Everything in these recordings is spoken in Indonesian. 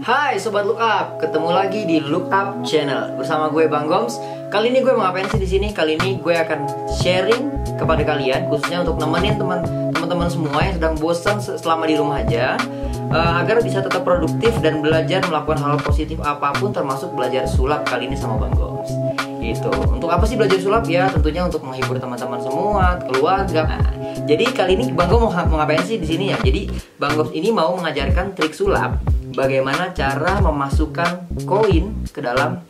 Hai Sobat Look Up, ketemu lagi di Look Up Channel bersama gue Bang Goms. Kali ini gue mau ngapain sih di sini? Kali ini gue akan sharing kepada kalian, khususnya untuk nemenin teman-teman semua yang sedang bosan selama di rumah aja, agar bisa tetap produktif dan belajar melakukan hal positif apapun, termasuk belajar sulap kali ini sama Bang Goms. Gitu. Untuk apa sih belajar sulap? Ya tentunya untuk menghibur teman-teman semua, keluarga. Nah, jadi kali ini Bang Goms mau ngapain sih di sini ya? Jadi Bang Goms ini mau mengajarkan trik sulap. Bagaimana cara memasukkan koin ke dalam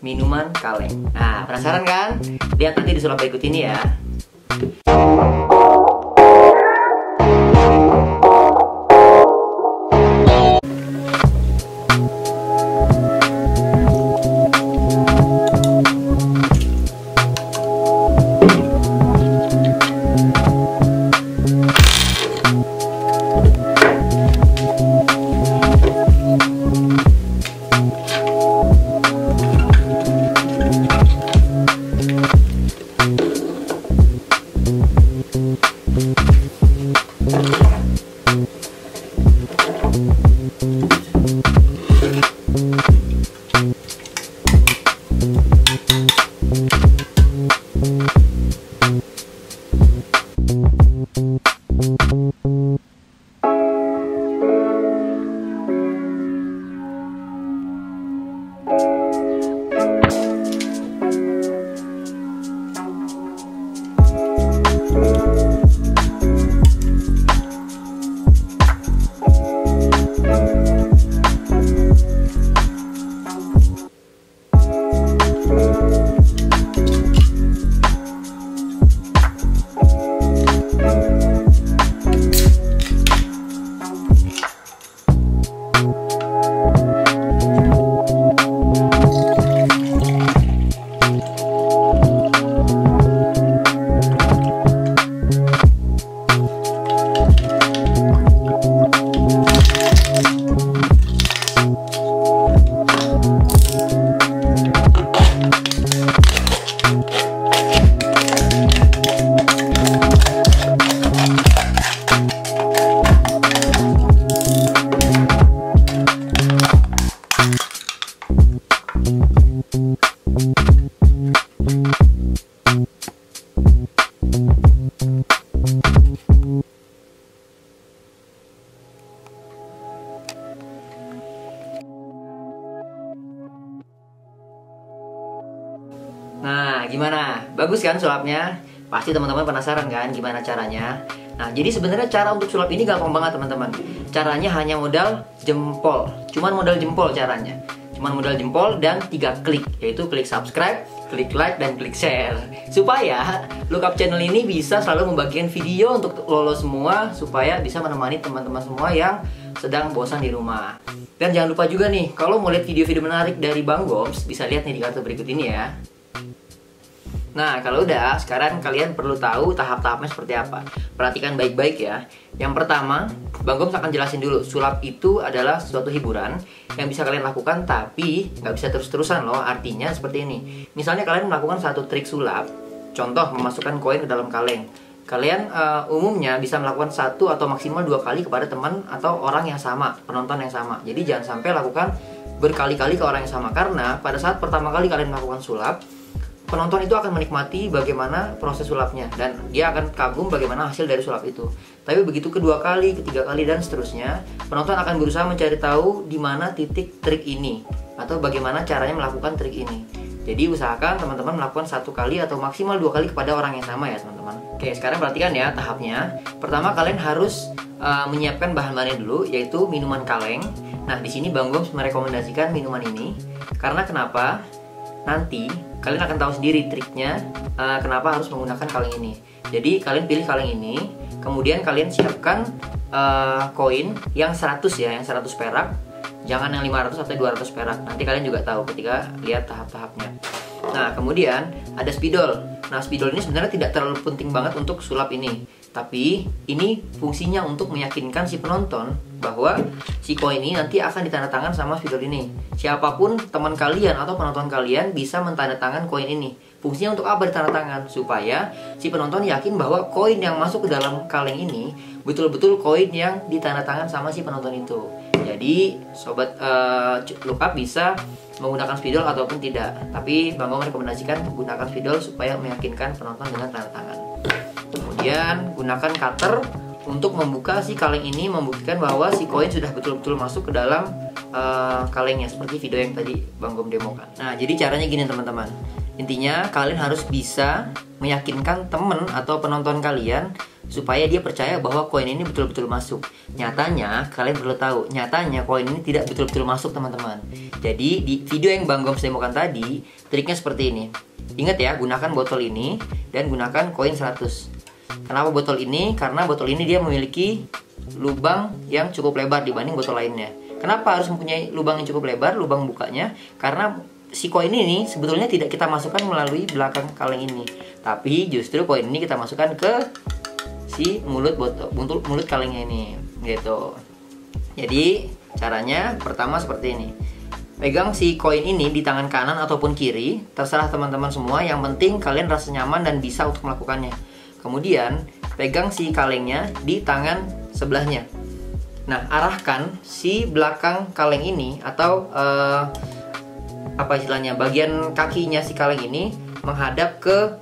minuman kaleng. Nah, penasaran kan? Lihat nanti di sulap berikut ini ya. Nah, gimana? Bagus kan sulapnya? Pasti teman-teman penasaran kan gimana caranya? Nah, jadi sebenarnya cara untuk sulap ini gampang banget teman-teman. Caranya hanya modal jempol. Cuman modal jempol caranya. Cuman modal jempol dan 3 klik, yaitu klik subscribe, klik like, dan klik share. Supaya Look Up Channel ini bisa selalu membagikan video untuk lo semua, supaya bisa menemani teman-teman semua yang sedang bosan di rumah. Dan jangan lupa juga nih, kalau mau lihat video-video menarik dari Bang Goms, bisa lihat nih di kartu berikut ini ya. Nah, kalau udah, sekarang kalian perlu tahu tahap-tahapnya seperti apa. Perhatikan baik-baik ya. Yang pertama, Bang Goms akan jelasin dulu. Sulap itu adalah suatu hiburan yang bisa kalian lakukan, tapi nggak bisa terus-terusan loh. Artinya seperti ini. Misalnya kalian melakukan satu trik sulap, contoh memasukkan koin ke dalam kaleng. Kalian umumnya bisa melakukan 1 atau maksimal 2 kali kepada teman atau orang yang sama, penonton yang sama. Jadi jangan sampai lakukan berkali-kali ke orang yang sama. Karena pada saat pertama kali kalian melakukan sulap, penonton itu akan menikmati bagaimana proses sulapnya dan dia akan kagum bagaimana hasil dari sulap itu. Tapi begitu kedua kali, ketiga kali, dan seterusnya, penonton akan berusaha mencari tahu di mana titik trik ini atau bagaimana caranya melakukan trik ini. Jadi usahakan teman-teman melakukan 1 kali atau maksimal 2 kali kepada orang yang sama ya teman-teman. Oke, sekarang perhatikan ya tahapnya. Pertama, kalian harus menyiapkan bahan-bahannya dulu, yaitu minuman kaleng. Nah, di sini Bang Goms merekomendasikan minuman ini karena kenapa? Nanti kalian akan tahu sendiri triknya kenapa harus menggunakan kaleng ini. Jadi kalian pilih kaleng ini, kemudian kalian siapkan koin yang 100 ya, yang 100 perak. Jangan yang 500 atau 200 perak. Nanti kalian juga tahu ketika lihat tahap-tahapnya. Nah, kemudian ada spidol. Nah, spidol ini sebenarnya tidak terlalu penting banget untuk sulap ini. Tapi ini fungsinya untuk meyakinkan si penonton bahwa si koin ini nanti akan ditandatangan sama spidol ini. Siapapun teman kalian atau penonton kalian bisa mentandatangan koin ini. Fungsinya untuk apa ditandatangan? Supaya si penonton yakin bahwa koin yang masuk ke dalam kaleng ini betul-betul koin yang ditandatangan sama si penonton itu. Jadi sobat lookup bisa menggunakan spidol ataupun tidak. Tapi Bang Gom merekomendasikan menggunakan spidol supaya meyakinkan penonton dengan tanda tangan. Kemudian gunakan cutter untuk membuka si kaleng ini, membuktikan bahwa si koin sudah betul-betul masuk ke dalam kalengnya, seperti video yang tadi Bang Gom demokan. Nah, jadi caranya gini teman-teman. Intinya kalian harus bisa meyakinkan temen atau penonton kalian supaya dia percaya bahwa koin ini betul-betul masuk. Nyatanya kalian perlu tahu, nyatanya koin ini tidak betul-betul masuk teman-teman. Jadi di video yang Bang Gom demokan tadi, triknya seperti ini. Ingat ya, gunakan botol ini dan gunakan koin 100. Kenapa botol ini? Karena botol ini dia memiliki lubang yang cukup lebar dibanding botol lainnya. Kenapa harus mempunyai lubang yang cukup lebar, lubang bukanya? Karena si koin ini sebetulnya tidak kita masukkan melalui belakang kaleng ini, tapi justru koin ini kita masukkan ke si mulut kalengnya ini, gitu. Jadi caranya pertama seperti ini. Pegang si koin ini di tangan kanan ataupun kiri, terserah teman-teman semua. Yang penting kalian rasa nyaman dan bisa untuk melakukannya. Kemudian pegang si kalengnya di tangan sebelahnya. Nah, arahkan si belakang kaleng ini atau apa istilahnya, bagian kakinya si kaleng ini menghadap ke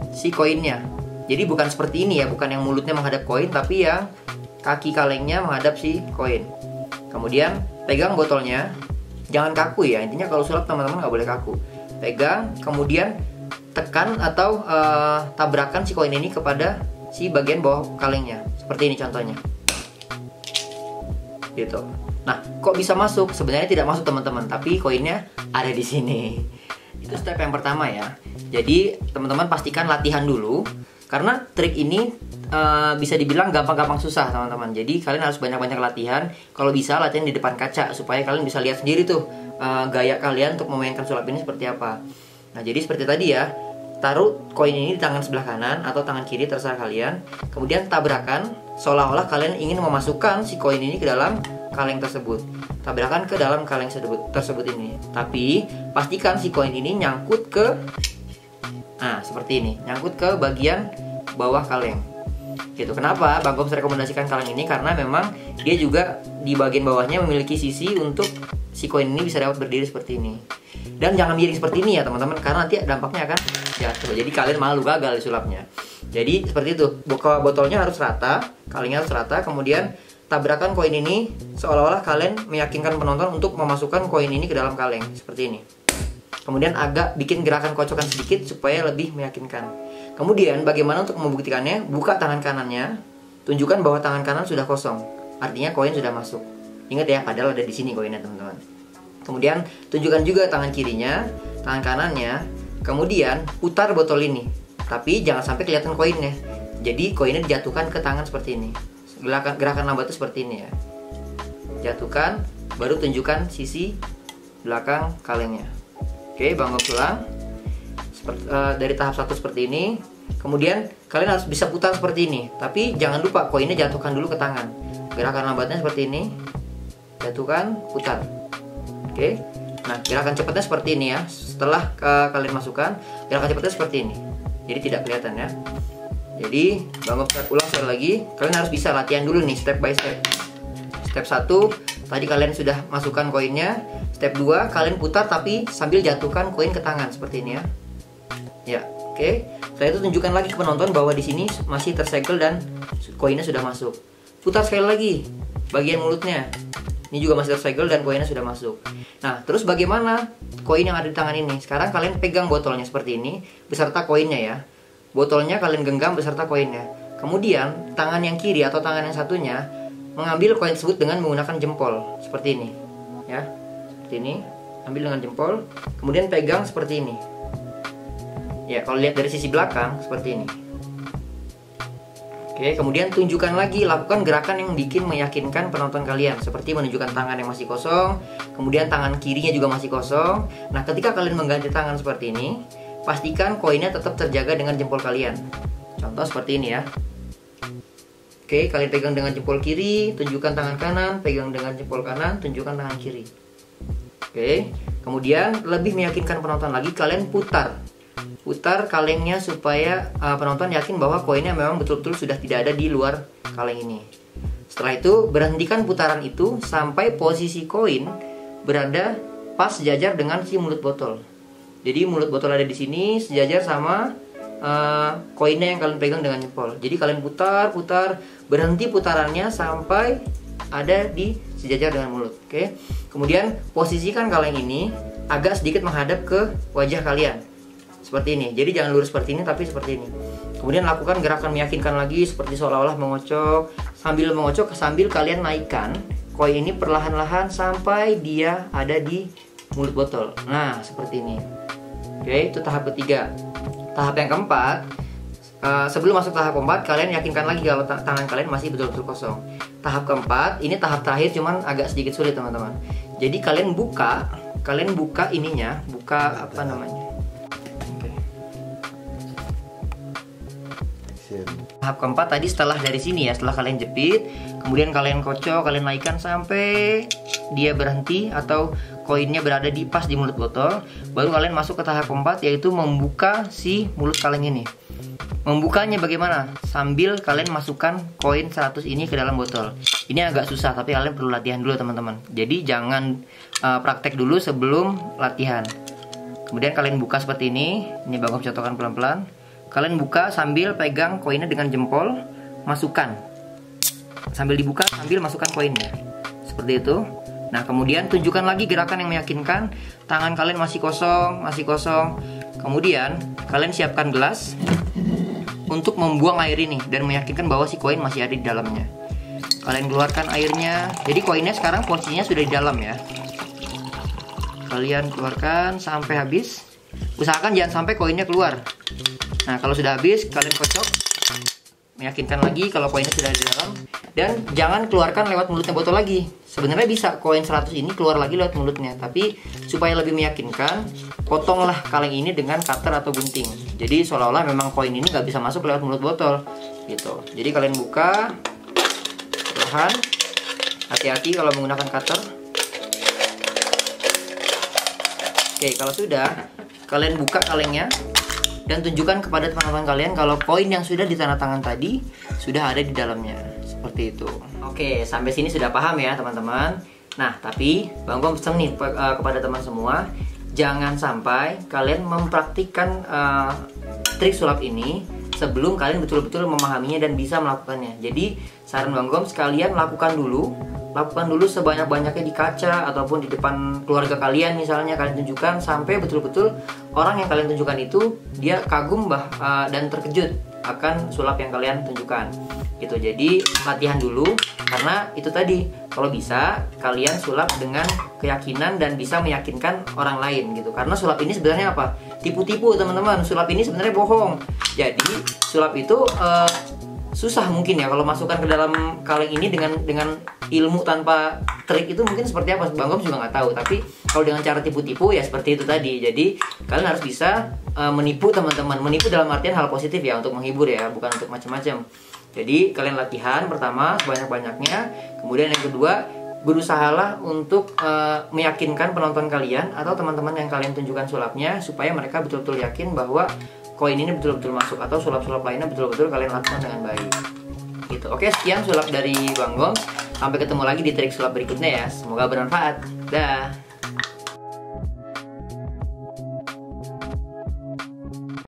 si koinnya. Jadi bukan seperti ini ya, bukan yang mulutnya menghadap koin, tapi yang kaki kalengnya menghadap si koin. Kemudian pegang botolnya, jangan kaku ya. Intinya kalau sulap teman-teman nggak boleh kaku. Pegang, kemudian tekan atau tabrakan si koin ini kepada si bagian bawah kalengnya. Seperti ini contohnya. Gitu. Nah, kok bisa masuk? Sebenarnya tidak masuk teman-teman, tapi koinnya ada di sini. Itu step yang pertama ya. Jadi teman-teman pastikan latihan dulu, karena trik ini bisa dibilang gampang-gampang susah teman-teman. Jadi kalian harus banyak-banyak latihan. Kalau bisa latihan di depan kaca supaya kalian bisa lihat sendiri tuh gaya kalian untuk memainkan sulap ini seperti apa. Nah, jadi seperti tadi ya. Taruh koin ini di tangan sebelah kanan atau tangan kiri, terserah kalian. Kemudian tabrakan seolah-olah kalian ingin memasukkan si koin ini ke dalam kaleng tersebut. Tabrakan ke dalam kaleng tersebut ini. Tapi pastikan si koin ini nyangkut ke, nah seperti ini, nyangkut ke bagian bawah kaleng. Gitu. Kenapa Bang Gom rekomendasikan kaleng ini? Karena memang dia juga di bagian bawahnya memiliki sisi untuk si koin ini bisa dapat berdiri seperti ini. Dan jangan miring seperti ini ya teman-teman, karena nanti dampaknya akan jatuh. Jadi kalian malu gagal di sulapnya. Jadi seperti itu, botolnya harus rata, kalengnya harus rata. Kemudian tabrakan koin ini seolah-olah kalian meyakinkan penonton untuk memasukkan koin ini ke dalam kaleng, seperti ini. Kemudian agak bikin gerakan kocokan sedikit supaya lebih meyakinkan. Kemudian bagaimana untuk membuktikannya? Buka tangan kanannya, tunjukkan bahwa tangan kanan sudah kosong. Artinya koin sudah masuk. Ingat ya, padahal ada di sini koinnya teman-teman. Kemudian tunjukkan juga tangan kirinya, tangan kanannya. Kemudian putar botol ini, tapi jangan sampai kelihatan koinnya. Jadi koinnya dijatuhkan ke tangan seperti ini. Gerakan lambat itu seperti ini ya. Jatuhkan, baru tunjukkan sisi belakang kalengnya. Oke, Bang Gom ulang. Dari tahap 1 seperti ini. Kemudian kalian harus bisa putar seperti ini. Tapi jangan lupa koinnya jatuhkan dulu ke tangan. Gerakan lambatnya seperti ini. Jatuhkan, putar. Oke. Nah, gerakan cepatnya seperti ini ya. Setelah kalian masukkan, gerakan cepatnya seperti ini. Jadi tidak kelihatan ya. Jadi Bang Gom ulang sekali lagi. Kalian harus bisa latihan dulu nih, step by step. Step 1, tadi kalian sudah masukkan koinnya. Step 2, kalian putar tapi sambil jatuhkan koin ke tangan seperti ini ya. Ya, oke. Setelah itu tunjukkan lagi ke penonton bahwa di sini masih tersegel dan koinnya sudah masuk. Putar sekali lagi bagian mulutnya. Ini juga masih tersegel dan koinnya sudah masuk. Nah, terus bagaimana koin yang ada di tangan ini? Sekarang kalian pegang botolnya seperti ini beserta koinnya ya. Botolnya kalian genggam beserta koinnya. Kemudian tangan yang kiri atau tangan yang satunya mengambil koin tersebut dengan menggunakan jempol seperti ini. Ya, seperti ini. Ambil dengan jempol. Kemudian pegang seperti ini. Ya, kalau lihat dari sisi belakang seperti ini. Oke, kemudian tunjukkan lagi, lakukan gerakan yang bikin meyakinkan penonton kalian. Seperti menunjukkan tangan yang masih kosong, kemudian tangan kirinya juga masih kosong. Nah, ketika kalian mengganti tangan seperti ini, pastikan koinnya tetap terjaga dengan jempol kalian. Contoh seperti ini ya. Oke, kalian pegang dengan jempol kiri, tunjukkan tangan kanan, pegang dengan jempol kanan, tunjukkan tangan kiri. Oke, kemudian lebih meyakinkan penonton lagi, kalian putar kalengnya supaya penonton yakin bahwa koinnya memang betul-betul sudah tidak ada di luar kaleng ini. Setelah itu berhentikan putaran itu sampai posisi koin berada pas sejajar dengan si mulut botol. Jadi mulut botol ada di sini sejajar sama koinnya yang kalian pegang dengan jempol. Jadi kalian putar, berhenti putarannya sampai ada di sejajar dengan mulut. Oke. Kemudian posisikan kaleng ini agak sedikit menghadap ke wajah kalian. Seperti ini. Jadi jangan lurus seperti ini tapi seperti ini. Kemudian lakukan gerakan meyakinkan lagi seperti seolah-olah mengocok. Sambil mengocok sambil kalian naikkan koin ini perlahan-lahan sampai dia ada di mulut botol. Nah, seperti ini. Oke, itu tahap ketiga. Tahap yang keempat, sebelum masuk tahap keempat, kalian yakinkan lagi kalau tangan kalian masih betul-betul kosong. Tahap keempat, ini tahap terakhir cuman agak sedikit sulit teman-teman. Jadi kalian buka ininya, buka apa namanya? Tahap keempat tadi setelah dari sini ya, setelah kalian jepit, kemudian kalian kocok, kalian naikkan sampai dia berhenti atau koinnya berada di pas di mulut botol, baru kalian masuk ke tahap keempat, yaitu membuka si mulut kaleng ini. Membukanya bagaimana? Sambil kalian masukkan koin 100 ini ke dalam botol. Ini agak susah tapi kalian perlu latihan dulu teman-teman. Jadi jangan praktek dulu sebelum latihan. Kemudian kalian buka seperti ini. Ini Bang Gom contohkan pelan-pelan. Kalian buka sambil pegang koinnya dengan jempol, masukkan. Sambil dibuka sambil masukkan koinnya. Seperti itu. Nah, kemudian tunjukkan lagi gerakan yang meyakinkan. Tangan kalian masih kosong. Kemudian kalian siapkan gelas untuk membuang air ini dan meyakinkan bahwa si koin masih ada di dalamnya. Kalian keluarkan airnya. Jadi koinnya sekarang posisinya sudah di dalam ya. Kalian keluarkan sampai habis. Usahakan jangan sampai koinnya keluar. Nah, kalau sudah habis, kalian kocok. Meyakinkan lagi kalau koinnya sudah di dalam. Dan jangan keluarkan lewat mulutnya botol lagi. Sebenarnya bisa koin 100 ini keluar lagi lewat mulutnya. Tapi supaya lebih meyakinkan, potonglah kaleng ini dengan cutter atau gunting. Jadi seolah-olah memang koin ini nggak bisa masuk lewat mulut botol. Gitu. Jadi kalian buka. Perlahan. Hati-hati kalau menggunakan cutter. Oke, kalau sudah, kalian buka kalengnya. Dan tunjukkan kepada teman-teman kalian kalau koin yang sudah ditandatangan tadi sudah ada di dalamnya. Seperti itu. Oke, sampai sini sudah paham ya teman-teman. Nah, tapi Bang Gom pesan nih kepada teman semua, jangan sampai kalian mempraktikkan trik sulap ini sebelum kalian betul-betul memahaminya dan bisa melakukannya. Jadi saran Bang Gom, sekalian lakukan dulu sebanyak-banyaknya di kaca ataupun di depan keluarga kalian, misalnya kalian tunjukkan sampai betul-betul orang yang kalian tunjukkan itu dia kagum dan terkejut akan sulap yang kalian tunjukkan gitu. Jadi latihan dulu, karena itu tadi, kalau bisa kalian sulap dengan keyakinan dan bisa meyakinkan orang lain gitu. Karena sulap ini sebenarnya apa? Tipu-tipu teman-teman. Sulap ini sebenarnya bohong. Jadi sulap itu susah mungkin ya kalau masukkan ke dalam kaleng ini dengan ilmu tanpa trik itu mungkin seperti apa Bang Gom juga nggak tahu. Tapi kalau dengan cara tipu-tipu ya seperti itu tadi. Jadi kalian harus bisa menipu teman-teman. Menipu dalam artian hal positif ya, untuk menghibur ya, bukan untuk macam-macam. Jadi kalian latihan pertama sebanyak-banyaknya. Kemudian yang kedua, berusahalah untuk meyakinkan penonton kalian atau teman-teman yang kalian tunjukkan sulapnya supaya mereka betul-betul yakin bahwa koin ini betul-betul masuk atau sulap-sulap lainnya betul-betul kalian lakukan dengan baik gitu. Oke, sekian sulap dari Bang Gom. Sampai ketemu lagi di trik sulap berikutnya ya. Semoga bermanfaat. Dah.